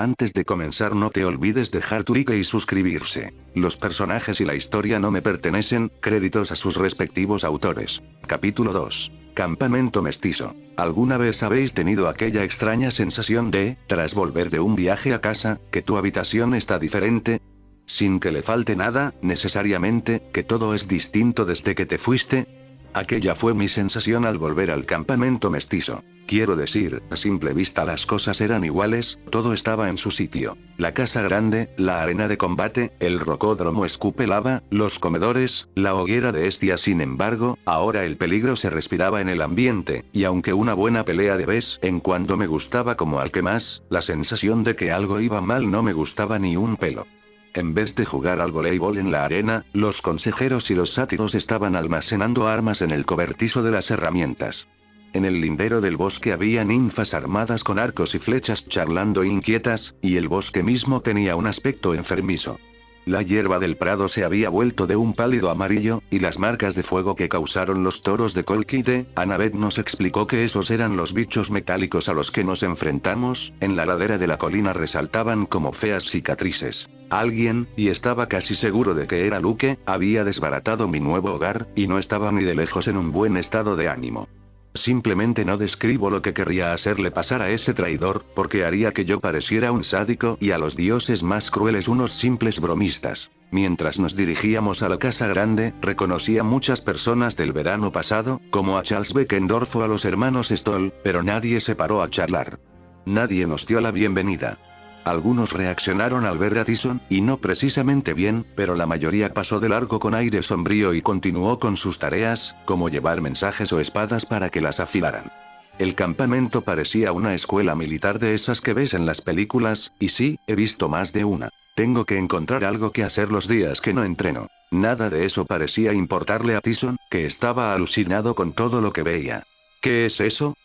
Antes de comenzar no te olvides dejar tu like y suscribirse. Los personajes y la historia no me pertenecen, créditos a sus respectivos autores. Capítulo 2. Campamento mestizo. ¿Alguna vez habéis tenido aquella extraña sensación de, tras volver de un viaje a casa, que tu habitación está diferente? Sin que le falte nada, necesariamente, que todo es distinto desde que te fuiste. Aquella fue mi sensación al volver al campamento mestizo. Quiero decir, a simple vista las cosas eran iguales, todo estaba en su sitio. La casa grande, la arena de combate, el rocódromo escupe lava, los comedores, la hoguera de Hestia. Sin embargo, ahora el peligro se respiraba en el ambiente, y aunque una buena pelea de vez en cuando me gustaba como al que más, la sensación de que algo iba mal no me gustaba ni un pelo. En vez de jugar al voleibol en la arena, los consejeros y los sátiros estaban almacenando armas en el cobertizo de las herramientas. En el lindero del bosque había ninfas armadas con arcos y flechas charlando inquietas, y el bosque mismo tenía un aspecto enfermizo. La hierba del prado se había vuelto de un pálido amarillo, y las marcas de fuego que causaron los toros de Colquide, Annabeth nos explicó que esos eran los bichos metálicos a los que nos enfrentamos, en la ladera de la colina resaltaban como feas cicatrices. Alguien, y estaba casi seguro de que era Luke, había desbaratado mi nuevo hogar, y no estaba ni de lejos en un buen estado de ánimo. Simplemente no describo lo que querría hacerle pasar a ese traidor, porque haría que yo pareciera un sádico y a los dioses más crueles unos simples bromistas. Mientras nos dirigíamos a la casa grande, reconocí a muchas personas del verano pasado, como a Charles Beckendorf o a los hermanos Stoll, pero nadie se paró a charlar. Nadie nos dio la bienvenida. Algunos reaccionaron al ver a Tyson, y no precisamente bien, pero la mayoría pasó de largo con aire sombrío y continuó con sus tareas, como llevar mensajes o espadas para que las afilaran. El campamento parecía una escuela militar de esas que ves en las películas, y sí, he visto más de una. Tengo que encontrar algo que hacer los días que no entreno. Nada de eso parecía importarle a Tyson, que estaba alucinado con todo lo que veía. ¿Qué es eso?,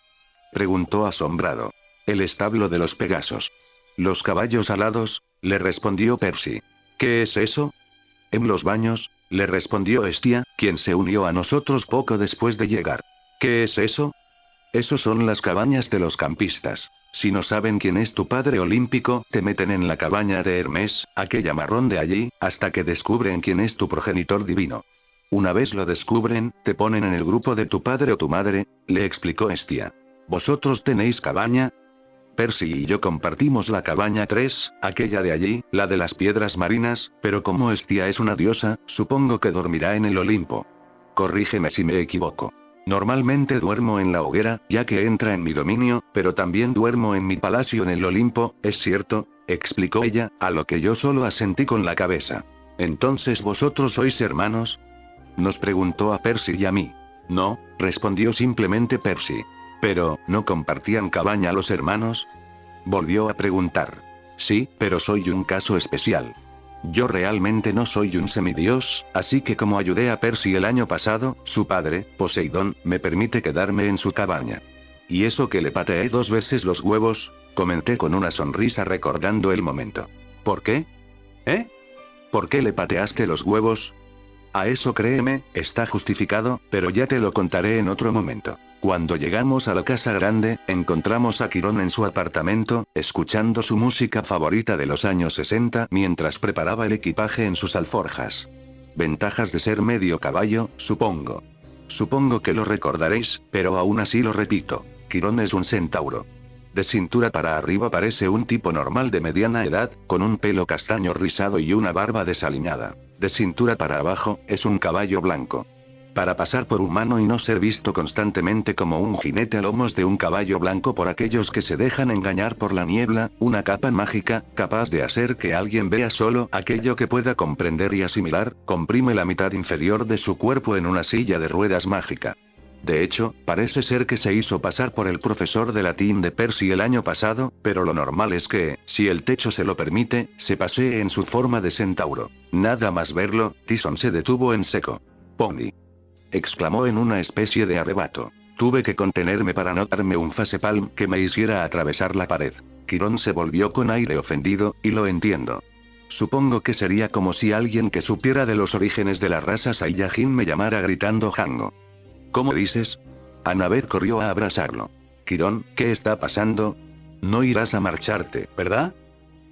preguntó asombrado. El establo de los Pegasos. Los caballos alados, le respondió Percy. ¿Qué es eso? En los baños, le respondió Hestia, quien se unió a nosotros poco después de llegar. ¿Qué es eso? Esos son las cabañas de los campistas. Si no saben quién es tu padre olímpico, te meten en la cabaña de Hermes, aquella marrón de allí, hasta que descubren quién es tu progenitor divino. Una vez lo descubren, te ponen en el grupo de tu padre o tu madre, le explicó Hestia. ¿Vosotros tenéis cabaña? Percy y yo compartimos la cabaña 3, aquella de allí, la de las piedras marinas, pero como Hestia es una diosa, supongo que dormirá en el Olimpo. Corrígeme si me equivoco. Normalmente duermo en la hoguera, ya que entra en mi dominio, pero también duermo en mi palacio en el Olimpo, ¿es cierto?, explicó ella, a lo que yo solo asentí con la cabeza. ¿Entonces vosotros sois hermanos?, nos preguntó a Percy y a mí. No, respondió simplemente Percy. Pero, ¿no compartían cabaña los hermanos?, volvió a preguntar. Sí, pero soy un caso especial. Yo realmente no soy un semidios, así que como ayudé a Percy el año pasado, su padre, Poseidón, me permite quedarme en su cabaña. ¿Y eso que le pateé 2 veces los huevos?, comenté con una sonrisa recordando el momento. ¿Por qué? ¿Por qué le pateaste los huevos? A eso créeme, está justificado, pero ya te lo contaré en otro momento. Cuando llegamos a la casa grande, encontramos a Quirón en su apartamento, escuchando su música favorita de los años 60 mientras preparaba el equipaje en sus alforjas. Ventajas de ser medio caballo, supongo. Supongo que lo recordaréis, pero aún así lo repito. Quirón es un centauro. De cintura para arriba parece un tipo normal de mediana edad, con un pelo castaño rizado y una barba desaliñada. De cintura para abajo, es un caballo blanco. Para pasar por humano y no ser visto constantemente como un jinete a lomos de un caballo blanco por aquellos que se dejan engañar por la niebla, una capa mágica, capaz de hacer que alguien vea solo aquello que pueda comprender y asimilar, comprime la mitad inferior de su cuerpo en una silla de ruedas mágica. De hecho, parece ser que se hizo pasar por el profesor de latín de Percy el año pasado, pero lo normal es que, si el techo se lo permite, se pasee en su forma de centauro. Nada más verlo, Tyson se detuvo en seco. «Pony», exclamó en una especie de arrebato. Tuve que contenerme para no darme un facepalm que me hiciera atravesar la pared. Quirón se volvió con aire ofendido, y lo entiendo. Supongo que sería como si alguien que supiera de los orígenes de la raza Saiyajin me llamara gritando Jango. ¿Cómo dices? Annabeth corrió a abrazarlo. Quirón, ¿qué está pasando? No irás a marcharte, ¿verdad?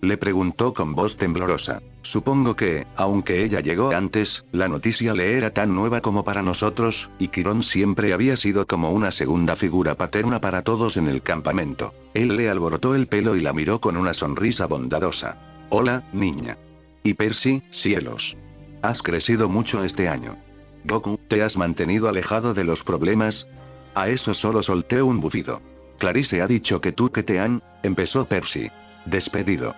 Le preguntó con voz temblorosa. Supongo que, aunque ella llegó antes, la noticia le era tan nueva como para nosotros, y Quirón siempre había sido como una segunda figura paterna para todos en el campamento. Él le alborotó el pelo y la miró con una sonrisa bondadosa. Hola, niña. Y Percy, cielos. Has crecido mucho este año. Goku, ¿te has mantenido alejado de los problemas? A eso solo solté un bufido. Clarice ha dicho que tú que te han, empezó Percy. Despedido.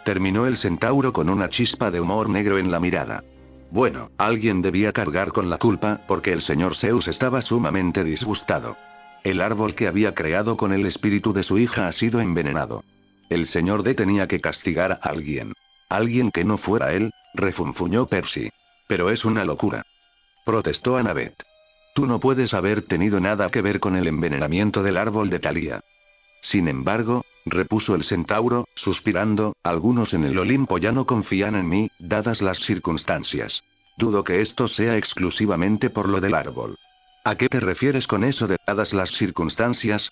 Terminó el centauro con una chispa de humor negro en la mirada. Bueno, alguien debía cargar con la culpa, porque el señor Zeus estaba sumamente disgustado. El árbol que había creado con el espíritu de su hija ha sido envenenado. El señor D tenía que castigar a alguien. Alguien que no fuera él, refunfuñó Percy. Pero es una locura. Protestó Annabeth. Tú no puedes haber tenido nada que ver con el envenenamiento del árbol de Thalía. Sin embargo, repuso el centauro, suspirando, algunos en el Olimpo ya no confían en mí, dadas las circunstancias. Dudo que esto sea exclusivamente por lo del árbol. ¿A qué te refieres con eso de dadas las circunstancias?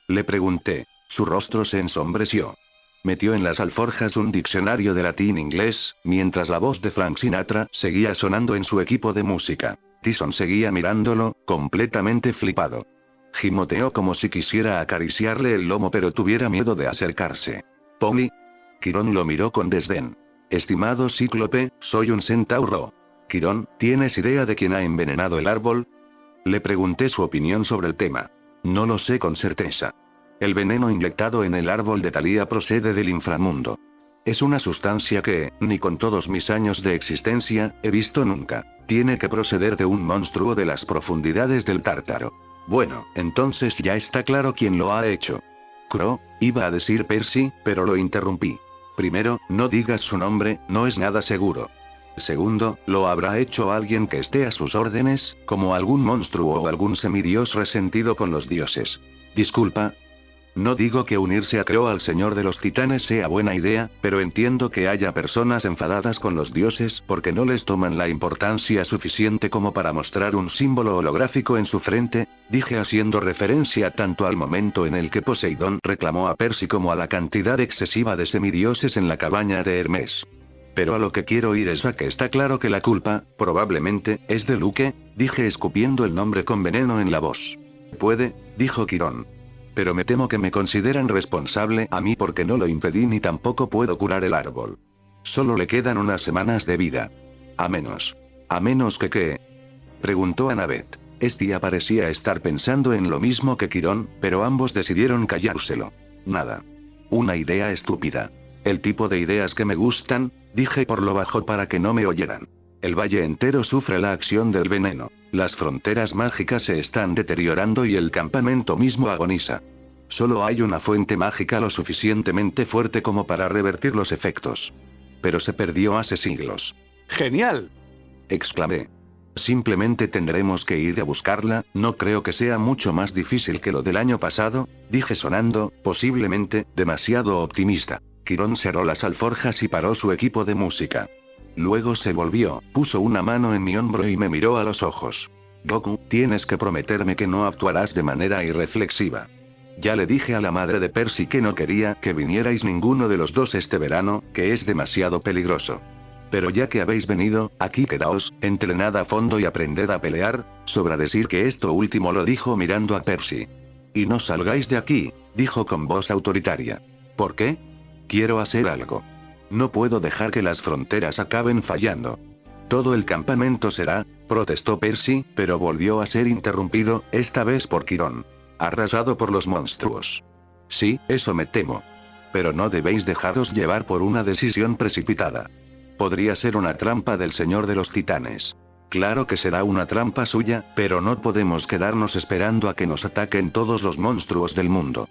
Le pregunté. Su rostro se ensombreció. Metió en las alforjas un diccionario de latín-inglés, mientras la voz de Frank Sinatra seguía sonando en su equipo de música. Tyson seguía mirándolo, completamente flipado. Gimoteó como si quisiera acariciarle el lomo pero tuviera miedo de acercarse. ¿Pony? Quirón lo miró con desdén. Estimado Cíclope, soy un centauro. Quirón, ¿tienes idea de quién ha envenenado el árbol? Le pregunté su opinión sobre el tema. No lo sé con certeza. El veneno inyectado en el árbol de Thalía procede del inframundo. Es una sustancia que, ni con todos mis años de existencia, he visto nunca. Tiene que proceder de un monstruo de las profundidades del Tártaro. Bueno, entonces ya está claro quién lo ha hecho. Crow, iba a decir Percy, pero lo interrumpí. Primero, no digas su nombre, no es nada seguro. Segundo, lo habrá hecho alguien que esté a sus órdenes, como algún monstruo o algún semidios resentido con los dioses. Disculpa. No digo que unirse a Crow al Señor de los Titanes sea buena idea, pero entiendo que haya personas enfadadas con los dioses porque no les toman la importancia suficiente como para mostrar un símbolo holográfico en su frente, dije haciendo referencia tanto al momento en el que Poseidón reclamó a Percy como a la cantidad excesiva de semidioses en la cabaña de Hermes. Pero a lo que quiero ir es a que está claro que la culpa, probablemente, es de Luke, dije escupiendo el nombre con veneno en la voz. Puede, dijo Quirón. Pero me temo que me consideran responsable a mí porque no lo impedí ni tampoco puedo curar el árbol. Solo le quedan unas semanas de vida. A menos que ¿qué? Preguntó Annabeth. Tía parecía estar pensando en lo mismo que Quirón, pero ambos decidieron callárselo. Nada. Una idea estúpida. El tipo de ideas que me gustan, dije por lo bajo para que no me oyeran. El valle entero sufre la acción del veneno. Las fronteras mágicas se están deteriorando y el campamento mismo agoniza. Solo hay una fuente mágica lo suficientemente fuerte como para revertir los efectos. Pero se perdió hace siglos. ¡Genial!, exclamé. Simplemente tendremos que ir a buscarla, no creo que sea mucho más difícil que lo del año pasado, dije sonando, posiblemente, demasiado optimista. Quirón cerró las alforjas y paró su equipo de música. Luego se volvió, puso una mano en mi hombro y me miró a los ojos. Goku, tienes que prometerme que no actuarás de manera irreflexiva. Ya le dije a la madre de Percy que no quería que vinierais ninguno de los dos este verano, que es demasiado peligroso. Pero ya que habéis venido, aquí quedaos, entrenad a fondo y aprended a pelear, sobra decir que esto último lo dijo mirando a Percy. Y no salgáis de aquí, dijo con voz autoritaria. ¿Por qué? Quiero hacer algo. No puedo dejar que las fronteras acaben fallando. Todo el campamento será, protestó Percy, pero volvió a ser interrumpido, esta vez por Quirón. Arrasado por los monstruos. Sí, eso me temo. Pero no debéis dejaros llevar por una decisión precipitada. Podría ser una trampa del Señor de los Titanes. Claro que será una trampa suya, pero no podemos quedarnos esperando a que nos ataquen todos los monstruos del mundo.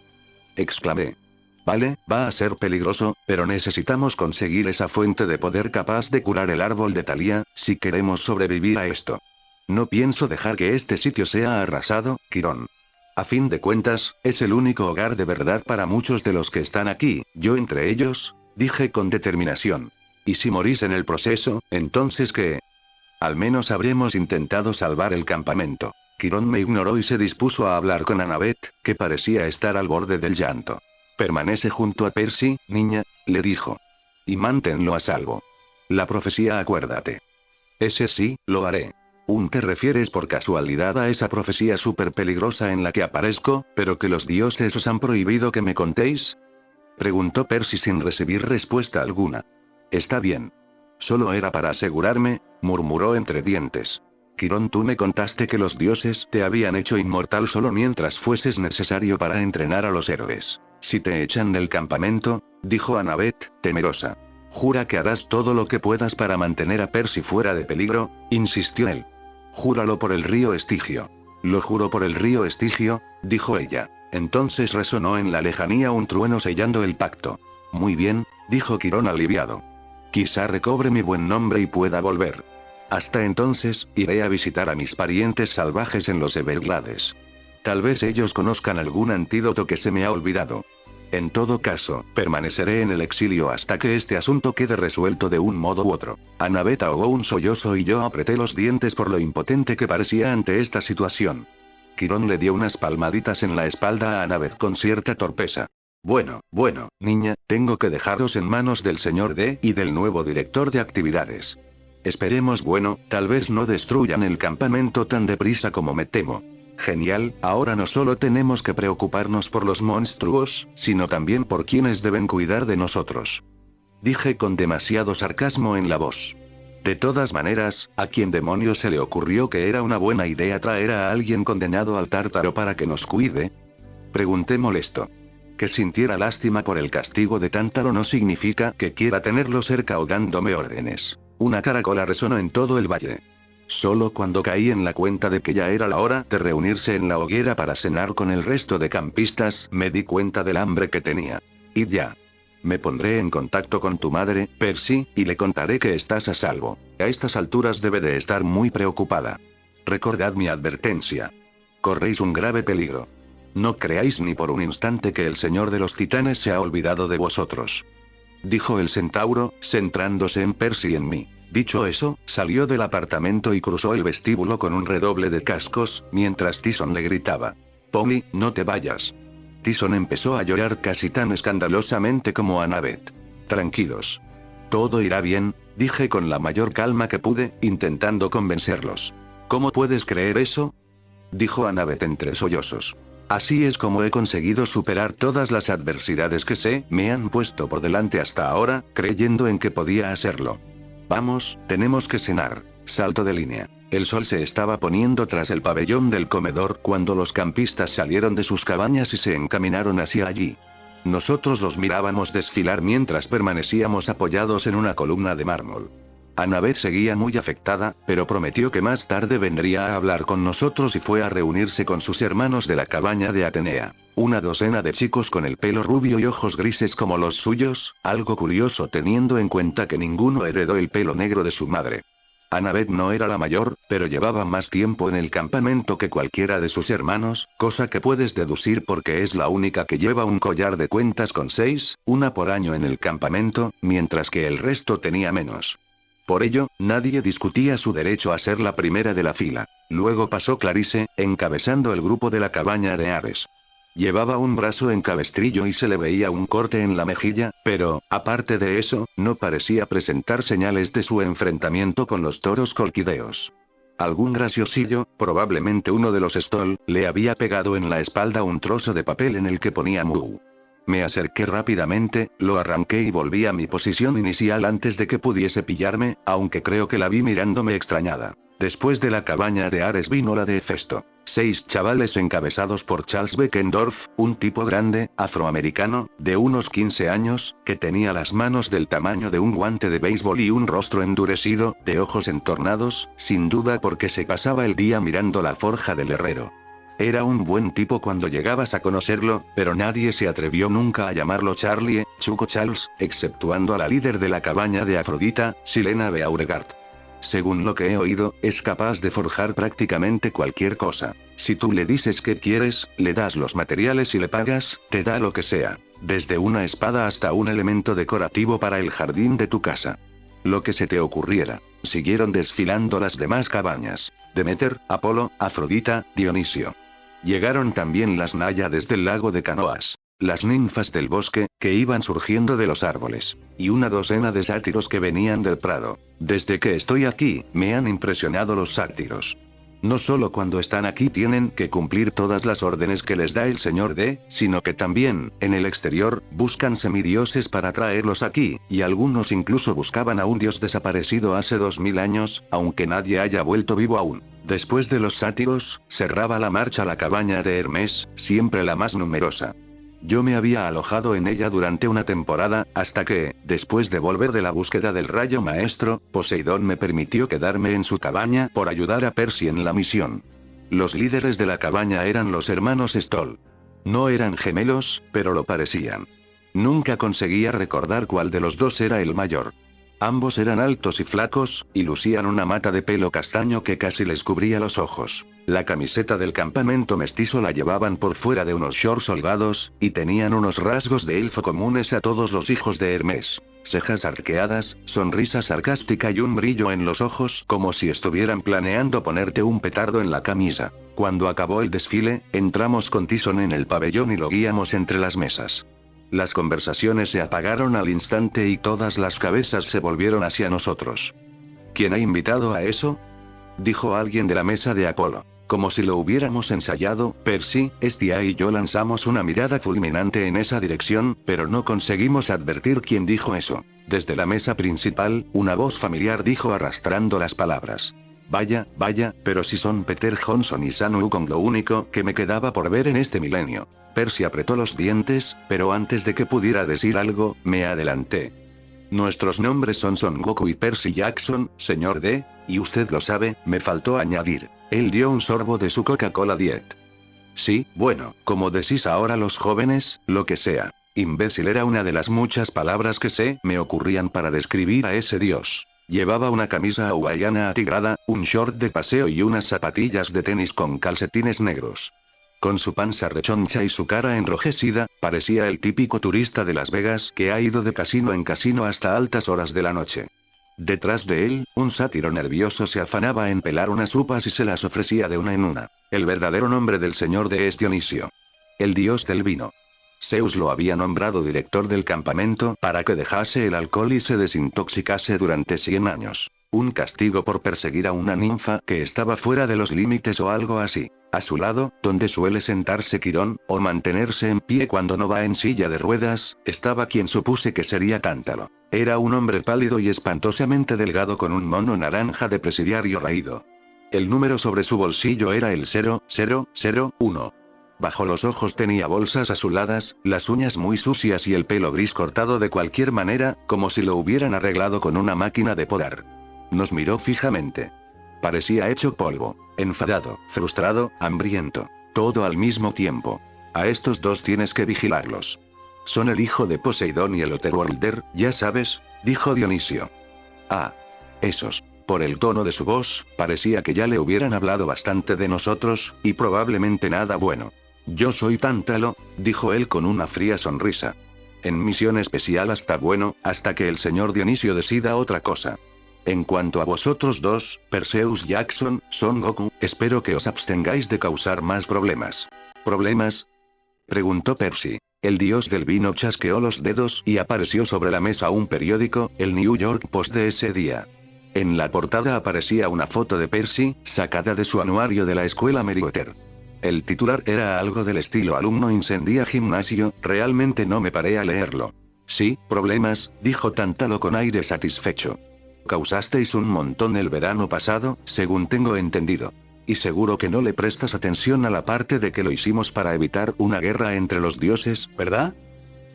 Exclamé. Vale, va a ser peligroso, pero necesitamos conseguir esa fuente de poder capaz de curar el árbol de Thalía, si queremos sobrevivir a esto. No pienso dejar que este sitio sea arrasado, Quirón. A fin de cuentas, es el único hogar de verdad para muchos de los que están aquí, yo entre ellos, dije con determinación. Y si morís en el proceso, entonces ¿qué? Al menos habremos intentado salvar el campamento. Quirón me ignoró y se dispuso a hablar con Annabeth, que parecía estar al borde del llanto. Permanece junto a Percy, niña, le dijo. y manténlo a salvo. La profecía, acuérdate. Ese sí, lo haré. ¿Te refieres por casualidad a esa profecía súper peligrosa en la que aparezco, pero que los dioses os han prohibido que me contéis? Preguntó Percy sin recibir respuesta alguna. Está bien. Solo era para asegurarme, murmuró entre dientes. Quirón, tú me contaste que los dioses te habían hecho inmortal solo mientras fueses necesario para entrenar a los héroes. Si te echan del campamento, dijo Annabeth, temerosa. Jura que harás todo lo que puedas para mantener a Percy fuera de peligro, insistió él. Júralo por el río Estigio. Lo juro por el río Estigio, dijo ella. Entonces resonó en la lejanía un trueno sellando el pacto. Muy bien, dijo Quirón aliviado. Quizá recobre mi buen nombre y pueda volver. Hasta entonces, iré a visitar a mis parientes salvajes en los Everglades. Tal vez ellos conozcan algún antídoto que se me ha olvidado. En todo caso, permaneceré en el exilio hasta que este asunto quede resuelto de un modo u otro. Annabeth ahogó un sollozo y yo apreté los dientes por lo impotente que parecía ante esta situación. Quirón le dio unas palmaditas en la espalda a Annabeth con cierta torpeza. Bueno, niña, tengo que dejaros en manos del señor D y del nuevo director de actividades. Esperemos, tal vez no destruyan el campamento tan deprisa como me temo. Genial, ahora no solo tenemos que preocuparnos por los monstruos, sino también por quienes deben cuidar de nosotros. Dije con demasiado sarcasmo en la voz. De todas maneras, ¿a quién demonios se le ocurrió que era una buena idea traer a alguien condenado al tártaro para que nos cuide? Pregunté molesto. Que sintiera lástima por el castigo de Tántaro no significa que quiera tenerlo cerca o dándome órdenes. Una caracola resonó en todo el valle. Solo cuando caí en la cuenta de que ya era la hora de reunirse en la hoguera para cenar con el resto de campistas, me di cuenta del hambre que tenía. Y ya. Me pondré en contacto con tu madre, Percy, y le contaré que estás a salvo. A estas alturas debe de estar muy preocupada. Recordad mi advertencia. Corréis un grave peligro. No creáis ni por un instante que el señor de los titanes se ha olvidado de vosotros. Dijo el centauro, centrándose en Percy y en mí. Dicho eso, salió del apartamento y cruzó el vestíbulo con un redoble de cascos, mientras Tyson le gritaba. Polly, no te vayas. Tyson empezó a llorar casi tan escandalosamente como Annabeth. Tranquilos. Todo irá bien, dije con la mayor calma que pude, intentando convencerlos. ¿Cómo puedes creer eso? Dijo Annabeth entre sollozos. Así es como he conseguido superar todas las adversidades que me han puesto por delante hasta ahora, creyendo en que podía hacerlo. Vamos, tenemos que cenar. Salto de línea. El sol se estaba poniendo tras el pabellón del comedor cuando los campistas salieron de sus cabañas y se encaminaron hacia allí. Nosotros los mirábamos desfilar mientras permanecíamos apoyados en una columna de mármol. Annabeth seguía muy afectada, pero prometió que más tarde vendría a hablar con nosotros y fue a reunirse con sus hermanos de la cabaña de Atenea. Una docena de chicos con el pelo rubio y ojos grises como los suyos, algo curioso teniendo en cuenta que ninguno heredó el pelo negro de su madre. Annabeth no era la mayor, pero llevaba más tiempo en el campamento que cualquiera de sus hermanos, cosa que puedes deducir porque es la única que lleva un collar de cuentas con 6, una por año en el campamento, mientras que el resto tenía menos. Por ello, nadie discutía su derecho a ser la primera de la fila. Luego pasó Clarice, encabezando el grupo de la cabaña de Ares. Llevaba un brazo en cabestrillo y se le veía un corte en la mejilla, pero, aparte de eso, no parecía presentar señales de su enfrentamiento con los toros colquideos. Algún graciosillo, probablemente uno de los Stoll, le había pegado en la espalda un trozo de papel en el que ponía Mu. Me acerqué rápidamente, lo arranqué y volví a mi posición inicial antes de que pudiese pillarme, aunque creo que la vi mirándome extrañada. Después de la cabaña de Ares vino la de Hefesto. 6 chavales encabezados por Charles Beckendorf, un tipo grande, afroamericano, de unos 15 años, que tenía las manos del tamaño de un guante de béisbol y un rostro endurecido, de ojos entornados, sin duda porque se pasaba el día mirando la forja del herrero. Era un buen tipo cuando llegabas a conocerlo, pero nadie se atrevió nunca a llamarlo Charlie, Chuco Charles, exceptuando a la líder de la cabaña de Afrodita, Silena Beauregard. Según lo que he oído, es capaz de forjar prácticamente cualquier cosa. Si tú le dices qué quieres, le das los materiales y le pagas, te da lo que sea. Desde una espada hasta un elemento decorativo para el jardín de tu casa. Lo que se te ocurriera. Siguieron desfilando las demás cabañas. Demeter, Apolo, Afrodita, Dionisio. Llegaron también las náyades del lago de Canoas. las ninfas del bosque, que iban surgiendo de los árboles, y una docena de sátiros que venían del prado. Desde que estoy aquí, me han impresionado los sátiros. No solo cuando están aquí tienen que cumplir todas las órdenes que les da el señor D, sino que también, en el exterior, buscan semidioses para traerlos aquí, y algunos incluso buscaban a un dios desaparecido hace 2000 años, aunque nadie haya vuelto vivo aún. Después de los sátiros, cerraba la marcha la cabaña de Hermes, siempre la más numerosa. Yo me había alojado en ella durante una temporada, hasta que, después de volver de la búsqueda del rayo maestro, Poseidón me permitió quedarme en su cabaña por ayudar a Percy en la misión. Los líderes de la cabaña eran los hermanos Stoll. No eran gemelos, pero lo parecían. Nunca conseguía recordar cuál de los dos era el mayor. Ambos eran altos y flacos, y lucían una mata de pelo castaño que casi les cubría los ojos. La camiseta del campamento mestizo la llevaban por fuera de unos shorts holgados, y tenían unos rasgos de elfo comunes a todos los hijos de Hermes. Cejas arqueadas, sonrisa sarcástica y un brillo en los ojos como si estuvieran planeando ponerte un petardo en la camisa. Cuando acabó el desfile, entramos con Tyson en el pabellón y lo guiamos entre las mesas. Las conversaciones se apagaron al instante y todas las cabezas se volvieron hacia nosotros. ¿Quién ha invitado a eso?, dijo alguien de la mesa de Apolo. Como si lo hubiéramos ensayado, Percy, Estia y yo lanzamos una mirada fulminante en esa dirección, pero no conseguimos advertir quién dijo eso. Desde la mesa principal, una voz familiar dijo arrastrando las palabras: Vaya, pero si son Peter Johnson y Sun Wukong lo único que me quedaba por ver en este milenio. Percy apretó los dientes, pero antes de que pudiera decir algo, me adelanté. Nuestros nombres son Son Goku y Percy Jackson, señor D, y usted lo sabe, me faltó añadir. Él dio un sorbo de su Coca-Cola Diet. Sí, bueno, como decís ahora los jóvenes, lo que sea. Imbécil era una de las muchas palabras que se me ocurrían para describir a ese dios. Llevaba una camisa hawaiana atigrada, un short de paseo y unas zapatillas de tenis con calcetines negros. Con su panza rechoncha y su cara enrojecida, parecía el típico turista de Las Vegas que ha ido de casino en casino hasta altas horas de la noche. Detrás de él, un sátiro nervioso se afanaba en pelar unas uvas y se las ofrecía de una en una. El verdadero nombre del señor D es Dionisio, el dios del vino. Zeus lo había nombrado director del campamento para que dejase el alcohol y se desintoxicase durante 100 años. Un castigo por perseguir a una ninfa que estaba fuera de los límites o algo así. A su lado, donde suele sentarse Quirón, o mantenerse en pie cuando no va en silla de ruedas, estaba quien supuse que sería Tántalo. Era un hombre pálido y espantosamente delgado con un mono naranja de presidiario raído. El número sobre su bolsillo era el 0001. Bajo los ojos tenía bolsas azuladas, las uñas muy sucias y el pelo gris cortado de cualquier manera, como si lo hubieran arreglado con una máquina de podar. Nos miró fijamente. Parecía hecho polvo, enfadado, frustrado, hambriento. Todo al mismo tiempo. A estos dos tienes que vigilarlos. Son el hijo de Poseidón y el Otherworlder, ya sabes, dijo Dionisio. Ah. Esos. Por el tono de su voz, parecía que ya le hubieran hablado bastante de nosotros, y probablemente nada bueno. Yo soy Tántalo, dijo él con una fría sonrisa. En misión especial hasta bueno, hasta que el señor Dionisio decida otra cosa. En cuanto a vosotros dos, Perseus Jackson, Son Goku, espero que os abstengáis de causar más problemas. ¿Problemas?, preguntó Percy. El dios del vino chasqueó los dedos y apareció sobre la mesa un periódico, el New York Post de ese día. En la portada aparecía una foto de Percy, sacada de su anuario de la escuela Meriwether. El titular era algo del estilo: alumno incendia gimnasio. Realmente no me paré a leerlo. Sí, problemas, dijo Tántalo con aire satisfecho. Causasteis un montón el verano pasado, según tengo entendido. Y seguro que no le prestas atención a la parte de que lo hicimos para evitar una guerra entre los dioses, ¿verdad?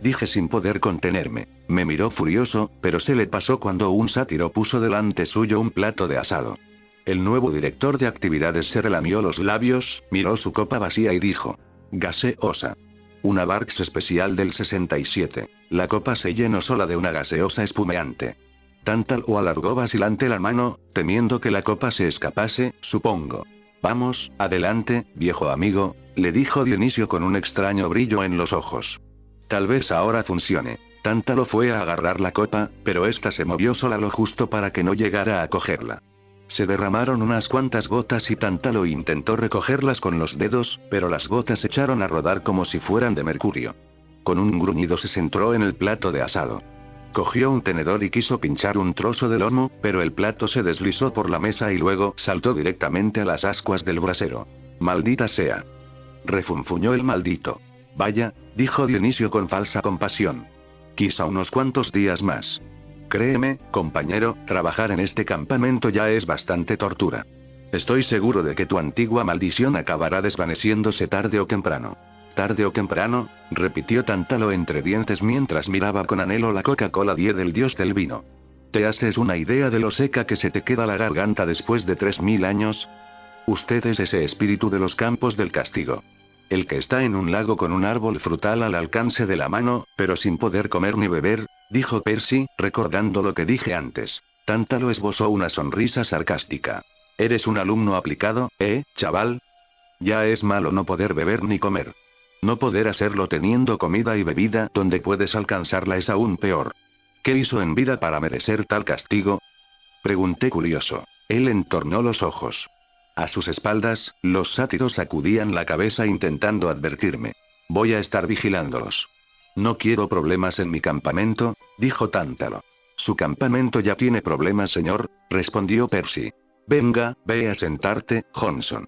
Dije sin poder contenerme. Me miró furioso, pero se le pasó cuando un sátiro puso delante suyo un plato de asado. El nuevo director de actividades se relamió los labios, miró su copa vacía y dijo: gaseosa. Una Barq's especial del 67. La copa se llenó sola de una gaseosa espumeante. Tántalo alargó vacilante la mano, temiendo que la copa se escapase, supongo. Vamos, adelante, viejo amigo, le dijo Dionisio con un extraño brillo en los ojos. Tal vez ahora funcione. Tántalo fue a agarrar la copa, pero esta se movió sola lo justo para que no llegara a cogerla. Se derramaron unas cuantas gotas y Tántalo intentó recogerlas con los dedos, pero las gotas echaron a rodar como si fueran de mercurio. Con un gruñido se centró en el plato de asado. Cogió un tenedor y quiso pinchar un trozo de lomo, pero el plato se deslizó por la mesa y luego saltó directamente a las ascuas del brasero. «Maldita sea», refunfuñó el maldito. «Vaya», dijo Dionisio con falsa compasión. «Quizá unos cuantos días más. Créeme, compañero, trabajar en este campamento ya es bastante tortura. Estoy seguro de que tu antigua maldición acabará desvaneciéndose tarde o temprano». «¿Tarde o temprano?», repitió Tántalo entre dientes mientras miraba con anhelo la Coca-Cola 10 del dios del vino. ¿Te haces una idea de lo seca que se te queda la garganta después de 3000 años? Usted es ese espíritu de los campos del castigo. El que está en un lago con un árbol frutal al alcance de la mano, pero sin poder comer ni beber», dijo Percy, recordando lo que dije antes. Tántalo esbozó una sonrisa sarcástica. «Eres un alumno aplicado, chaval? Ya es malo no poder beber ni comer. No poder hacerlo teniendo comida y bebida donde puedes alcanzarla es aún peor. ¿Qué hizo en vida para merecer tal castigo?», pregunté curioso. Él entornó los ojos. A sus espaldas, los sátiros sacudían la cabeza intentando advertirme. «Voy a estar vigilándolos». «No quiero problemas en mi campamento», dijo Tántalo. «Su campamento ya tiene problemas, señor», respondió Percy. «Venga, ve a sentarte, Johnson».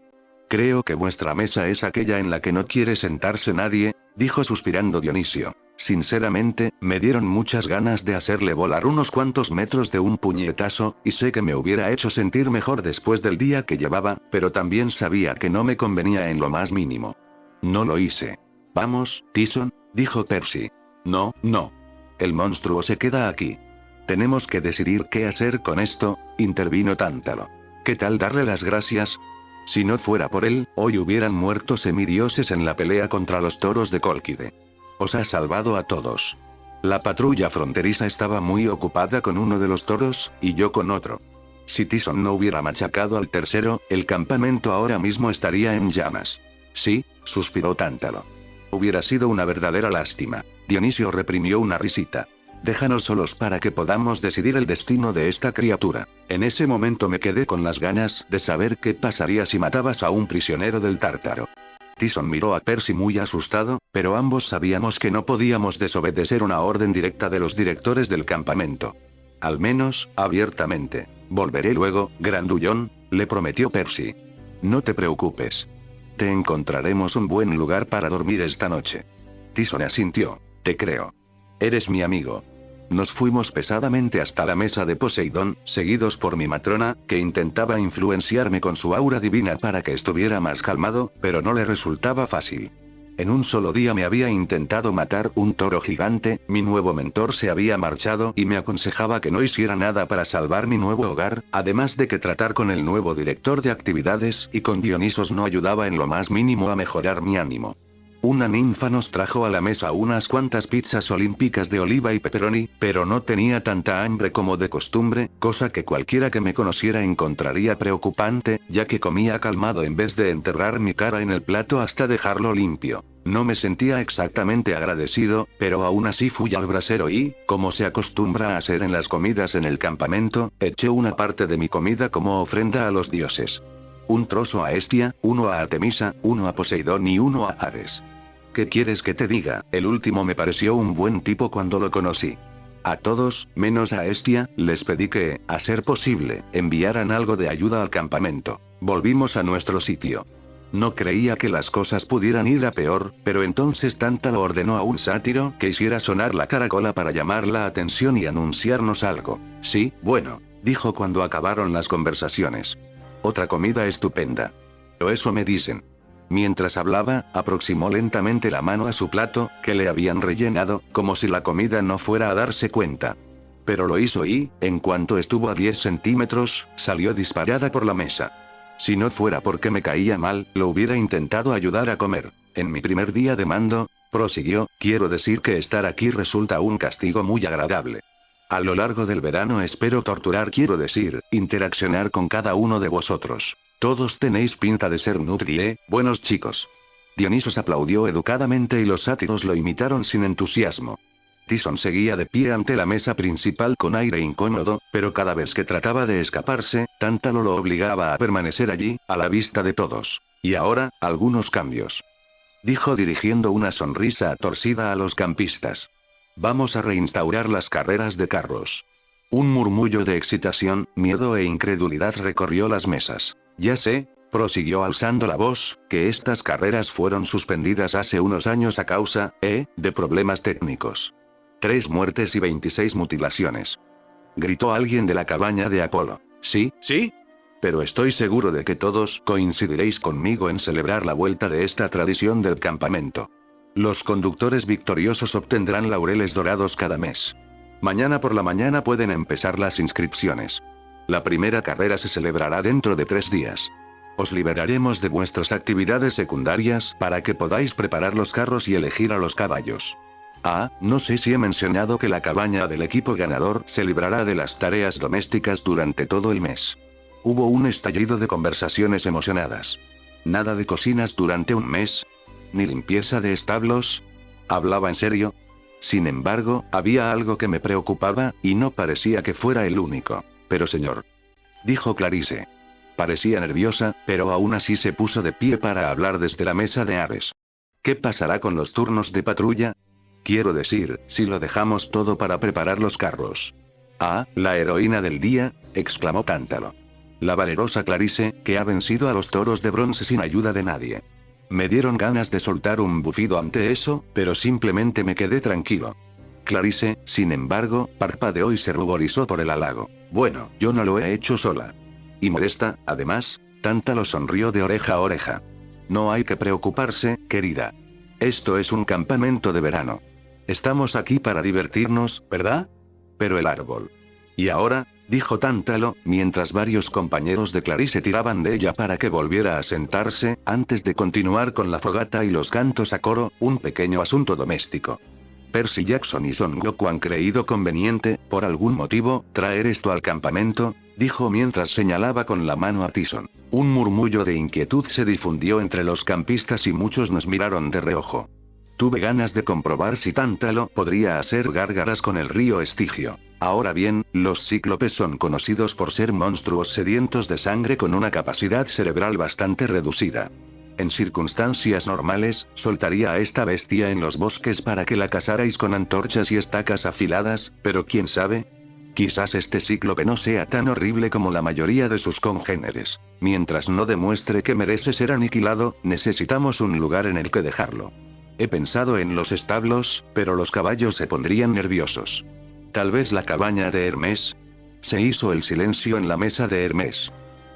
«Creo que vuestra mesa es aquella en la que no quiere sentarse nadie», dijo suspirando Dionisio. «Sinceramente, me dieron muchas ganas de hacerle volar unos cuantos metros de un puñetazo, y sé que me hubiera hecho sentir mejor después del día que llevaba, pero también sabía que no me convenía en lo más mínimo. No lo hice». «Vamos, Tyson», dijo Percy. «No, no. El monstruo se queda aquí. Tenemos que decidir qué hacer con esto», intervino Tántalo. «¿Qué tal darle las gracias? Si no fuera por él, hoy hubieran muerto semidioses en la pelea contra los toros de Cólquide. Os ha salvado a todos. La patrulla fronteriza estaba muy ocupada con uno de los toros, y yo con otro. Si Tyson no hubiera machacado al tercero, el campamento ahora mismo estaría en llamas». «Sí», suspiró Tántalo. «Hubiera sido una verdadera lástima». Dionisio reprimió una risita. «Déjanos solos para que podamos decidir el destino de esta criatura». En ese momento me quedé con las ganas de saber qué pasaría si matabas a un prisionero del Tártaro. Tyson miró a Percy muy asustado, pero ambos sabíamos que no podíamos desobedecer una orden directa de los directores del campamento. Al menos, abiertamente. «Volveré luego, grandullón», le prometió Percy. «No te preocupes. Te encontraremos un buen lugar para dormir esta noche». Tyson asintió. «Te creo. Eres mi amigo». Nos fuimos pesadamente hasta la mesa de Poseidón, seguidos por mi matrona, que intentaba influenciarme con su aura divina para que estuviera más calmado, pero no le resultaba fácil. En un solo día me había intentado matar un toro gigante, mi nuevo mentor se había marchado y me aconsejaba que no hiciera nada para salvar mi nuevo hogar, además de que tratar con el nuevo director de actividades y con Dionisos no ayudaba en lo más mínimo a mejorar mi ánimo. Una ninfa nos trajo a la mesa unas cuantas pizzas olímpicas de oliva y pepperoni, pero no tenía tanta hambre como de costumbre, cosa que cualquiera que me conociera encontraría preocupante, ya que comía calmado en vez de enterrar mi cara en el plato hasta dejarlo limpio. No me sentía exactamente agradecido, pero aún así fui al brasero y, como se acostumbra a hacer en las comidas en el campamento, eché una parte de mi comida como ofrenda a los dioses. Un trozo a Hestia, uno a Artemisa, uno a Poseidón y uno a Hades. ¿Qué quieres que te diga? El último me pareció un buen tipo cuando lo conocí. A todos, menos a Hestia, les pedí que, a ser posible, enviaran algo de ayuda al campamento. Volvimos a nuestro sitio. No creía que las cosas pudieran ir a peor, pero entonces Tántalo ordenó a un sátiro que hiciera sonar la caracola para llamar la atención y anunciarnos algo. «Sí, bueno», dijo cuando acabaron las conversaciones. «Otra comida estupenda. O eso me dicen». Mientras hablaba, aproximó lentamente la mano a su plato, que le habían rellenado, como si la comida no fuera a darse cuenta. Pero lo hizo y, en cuanto estuvo a 10 centímetros, salió disparada por la mesa. Si no fuera porque me caía mal, lo hubiera intentado ayudar a comer. En mi primer día de mando, prosiguió, quiero decir que estar aquí resulta un castigo muy agradable. A lo largo del verano espero quiero decir, interaccionar con cada uno de vosotros. Todos tenéis pinta de ser buenos chicos. Dionisos aplaudió educadamente y los sátiros lo imitaron sin entusiasmo. Tyson seguía de pie ante la mesa principal con aire incómodo, pero cada vez que trataba de escaparse, Tántalo lo obligaba a permanecer allí, a la vista de todos. Y ahora, algunos cambios. dijo dirigiendo una sonrisa torcida a los campistas. Vamos a reinstaurar las carreras de carros. Un murmullo de excitación, miedo e incredulidad recorrió las mesas. Ya sé, prosiguió alzando la voz, que estas carreras fueron suspendidas hace unos años a causa, de problemas técnicos. 3 muertes y 26 mutilaciones. Gritó alguien de la cabaña de Apolo. ¿Sí? ¿Sí? Pero estoy seguro de que todos coincidiréis conmigo en celebrar la vuelta de esta tradición del campamento. Los conductores victoriosos obtendrán laureles dorados cada mes. Mañana por la mañana pueden empezar las inscripciones. La primera carrera se celebrará dentro de 3 días. Os liberaremos de vuestras actividades secundarias para que podáis preparar los carros y elegir a los caballos. No sé si he mencionado que la cabaña del equipo ganador se librará de las tareas domésticas durante todo el mes. Hubo un estallido de conversaciones emocionadas. Nada de cocinas durante un mes. Ni limpieza de establos. ¿Hablaba en serio? Sin embargo, había algo que me preocupaba, y no parecía que fuera el único. Pero señor, dijo Clarice. Parecía nerviosa, pero aún así se puso de pie para hablar desde la mesa de Ares. ¿Qué pasará con los turnos de patrulla? Quiero decir, si lo dejamos todo para preparar los carros. La heroína del día, exclamó Tántalo. La valerosa Clarice, que ha vencido a los toros de bronce sin ayuda de nadie. Me dieron ganas de soltar un bufido ante eso, pero simplemente me quedé tranquilo. Clarice, sin embargo, parpadeó y se ruborizó por el halago. Bueno, yo no lo he hecho sola. Y modesta, además, Tántalo sonrió de oreja a oreja. No hay que preocuparse, querida. Esto es un campamento de verano. Estamos aquí para divertirnos, ¿verdad? Pero el árbol. Y ahora, dijo Tántalo, mientras varios compañeros de Clarice tiraban de ella para que volviera a sentarse, antes de continuar con la fogata y los cantos a coro, un pequeño asunto doméstico. Percy Jackson y Son Goku han creído conveniente, por algún motivo, traer esto al campamento, dijo mientras señalaba con la mano a Tyson. Un murmullo de inquietud se difundió entre los campistas y muchos nos miraron de reojo. Tuve ganas de comprobar si Tántalo podría hacer gárgaras con el río Estigio. Ahora bien, los cíclopes son conocidos por ser monstruos sedientos de sangre con una capacidad cerebral bastante reducida. En circunstancias normales, soltaría a esta bestia en los bosques para que la cazarais con antorchas y estacas afiladas, pero quién sabe. Quizás este cíclope no sea tan horrible como la mayoría de sus congéneres. Mientras no demuestre que merece ser aniquilado, necesitamos un lugar en el que dejarlo. He pensado en los establos, pero los caballos se pondrían nerviosos. Tal vez la cabaña de Hermes. Se hizo el silencio en la mesa de Hermes.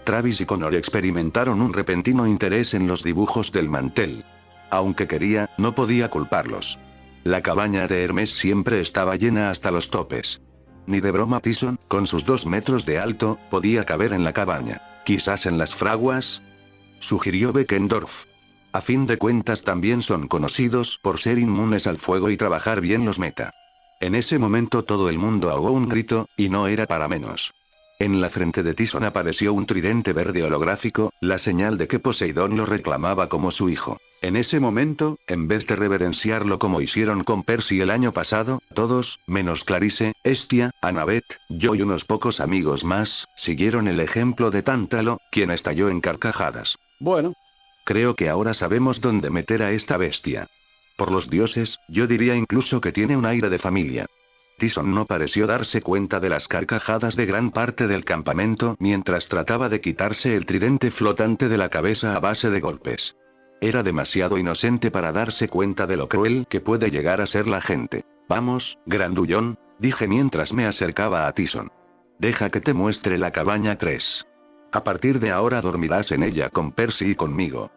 Travis y Connor experimentaron un repentino interés en los dibujos del mantel. Aunque quería, no podía culparlos. La cabaña de Hermes siempre estaba llena hasta los topes. Ni de broma Tyson, con sus 2 metros de alto, podía caber en la cabaña. Quizás en las fraguas, sugirió Beckendorf. A fin de cuentas también son conocidos por ser inmunes al fuego y trabajar bien los meta. En ese momento todo el mundo ahogó un grito, y no era para menos. En la frente de Tyson apareció un tridente verde holográfico, la señal de que Poseidón lo reclamaba como su hijo. En ese momento, en vez de reverenciarlo como hicieron con Percy el año pasado, todos, menos Clarice, Hestia, Annabeth, yo y unos pocos amigos más, siguieron el ejemplo de Tántalo, quien estalló en carcajadas. Bueno, creo que ahora sabemos dónde meter a esta bestia. Por los dioses, yo diría incluso que tiene un aire de familia. Tyson no pareció darse cuenta de las carcajadas de gran parte del campamento mientras trataba de quitarse el tridente flotante de la cabeza a base de golpes. Era demasiado inocente para darse cuenta de lo cruel que puede llegar a ser la gente. Vamos, grandullón, dije mientras me acercaba a Tyson. Deja que te muestre la cabaña 3. A partir de ahora dormirás en ella con Percy y conmigo.